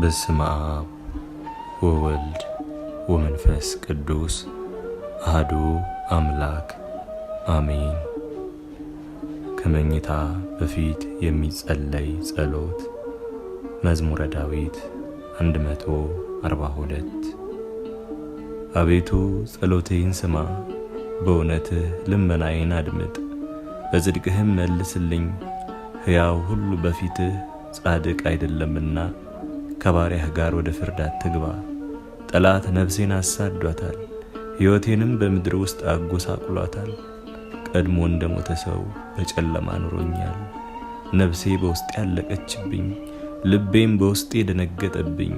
በስመ አብ ወወልድ ወመንፈስ ቅዱስ አሐዱ አምላክ አሜን። ከመኝታ በፊት የሚጸለይ ጸሎት። መዝሙረ ዳዊት 142 አቤቱ ጸሎቴን ስማ፣ በእውነትህ ልመናዬን አድምጥ፣ በጽድቅህም መልስልኝ። ሕያው ሁሉ በፊትህ ጻድቅ አይደለምና ከባሪያህ ጋር ወደ ፍርድ አትግባ። ጠላት ነፍሴን አሳዷታል፣ ሕይወቴንም በምድር ውስጥ አጎሳቁሏታል። ቀድሞ እንደሞተ ሰው በጨለማ ኑሮኛል። ነፍሴ በውስጤ ያለቀችብኝ፣ ልቤም በውስጤ ደነገጠብኝ።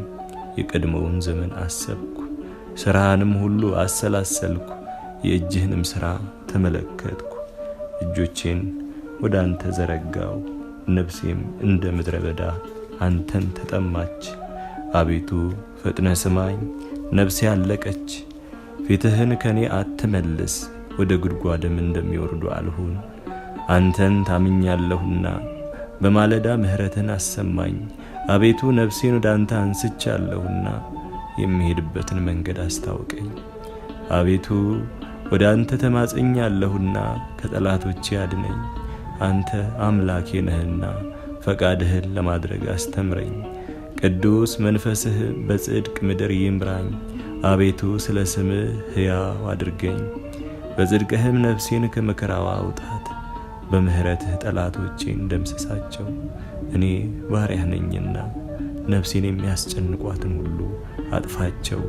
የቀድሞውን ዘመን አሰብኩ፣ ሥራህንም ሁሉ አሰላሰልኩ። የእጅህንም ሥራ ተመለከትኩ። እጆቼን ወደ አንተ ዘረጋው፣ ነፍሴም እንደ ምድረ በዳ አንተን ተጠማች። አቤቱ ፈጥነህ ስማኝ፣ ነፍሴ አለቀች። ፊትህን ከኔ አትመልስ፣ ወደ ጉድጓድም እንደሚወርዱ አልሁን። አንተን ታምኛለሁና በማለዳ ምሕረትን አሰማኝ። አቤቱ ነፍሴን ወደ አንተ አንስቻለሁና የሚሄድበትን መንገድ አስታውቀኝ። አቤቱ ወደ አንተ ተማጽኛለሁና ከጠላቶቼ አድነኝ። አንተ አምላኬ ነህና ፈቃድህን ለማድረግ አስተምረኝ። ቅዱስ መንፈስህ በጽድቅ ምድር ይምራኝ። አቤቱ ስለ ስምህ ሕያው አድርገኝ። በጽድቅህም ነፍሴን ከመከራዋ አውጣት። በምሕረትህ ጠላቶቼን ደምስሳቸው። እኔ ባሪያህ ነኝና ነፍሴን የሚያስጨንቋትን ሁሉ አጥፋቸው።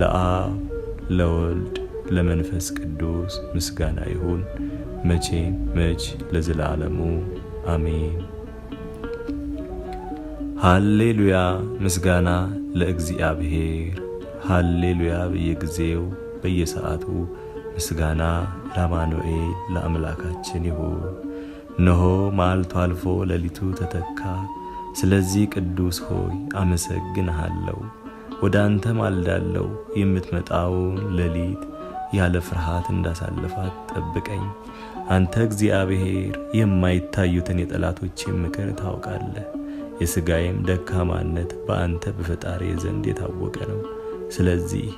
ለአብ ለወልድ ለመንፈስ ቅዱስ ምስጋና ይሁን መቼ ለዘላለሙ አሜን። ሃሌሉያ ምስጋና ለእግዚአብሔር። ሃሌሉያ በየጊዜው በየሰዓቱ ምስጋና ለአማኑኤል ለአምላካችን ይሁን። እነሆ መዓልቱ አልፎ ሌሊቱ ተተካ። ስለዚህ ቅዱስ ሆይ አመሰግንሃለሁ። ወደ አንተ ማልዳለሁ። የምትመጣውን ሌሊት ያለ ፍርሃት እንዳሳልፋት ጠብቀኝ። አንተ እግዚአብሔር የማይታዩትን የጠላቶቼን ምክር ታውቃለህ። የሥጋዬም ደካማነት በአንተ በፈጣሪ ዘንድ የታወቀ ነው። ስለዚህ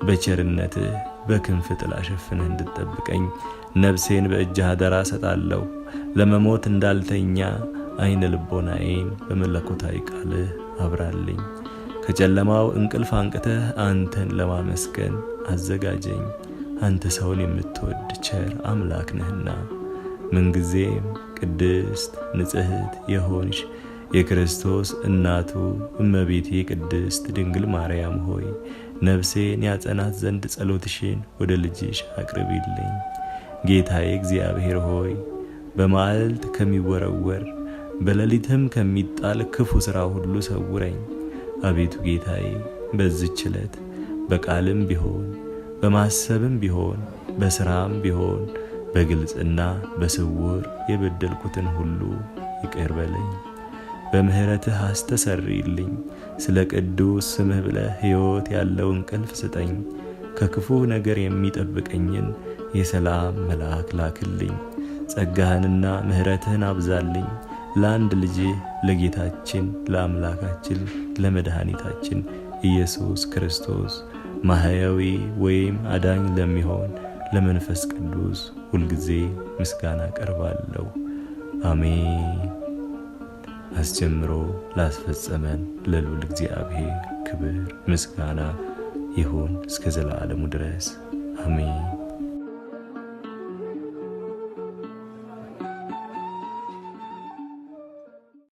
በቸርነትህ በክንፍ ጥላ ሸፍነህ እንድትጠብቀኝ ነፍሴን በእጅህ አደራ ሰጣለሁ። ለመሞት እንዳልተኛ አይነ ልቦናዬን በመለኮታዊ ቃልህ አብራልኝ። ከጨለማው እንቅልፍ አንቅተህ አንተን ለማመስገን አዘጋጀኝ። አንተ ሰውን የምትወድ ቸር አምላክ ነህና ምንጊዜም ቅድስት ንጽሕት የሆንሽ የክርስቶስ እናቱ እመቤቴ ቅድስት ድንግል ማርያም ሆይ ነፍሴን ያጸናት ዘንድ ጸሎትሽን ወደ ልጅሽ አቅርቢልኝ። ጌታዬ እግዚአብሔር ሆይ በመዓልት ከሚወረወር በሌሊትም ከሚጣል ክፉ ሥራ ሁሉ ሰውረኝ። አቤቱ ጌታዬ በዚህች ዕለት በቃልም ቢሆን በማሰብም ቢሆን በሥራም ቢሆን በግልጽና በስውር የበደልኩትን ሁሉ ይቅር በለኝ። በምሕረትህ አስተሰርይልኝ። ስለ ቅዱስ ስምህ ብለህ ሕይወት ያለው እንቅልፍ ስጠኝ። ከክፉ ነገር የሚጠብቀኝን የሰላም መልአክ ላክልኝ። ጸጋህንና ምሕረትህን አብዛልኝ። ለአንድ ልጅህ ለጌታችን ለአምላካችን ለመድኃኒታችን ኢየሱስ ክርስቶስ ማህያዊ ወይም አዳኝ ለሚሆን ለመንፈስ ቅዱስ ሁልጊዜ ምስጋና ቀርባለሁ። አሜን። አስጀምሮ ላስፈጸመን ለልዑል እግዚአብሔር ክብር ምስጋና ይሁን እስከ ዘላለሙ ድረስ አሜን።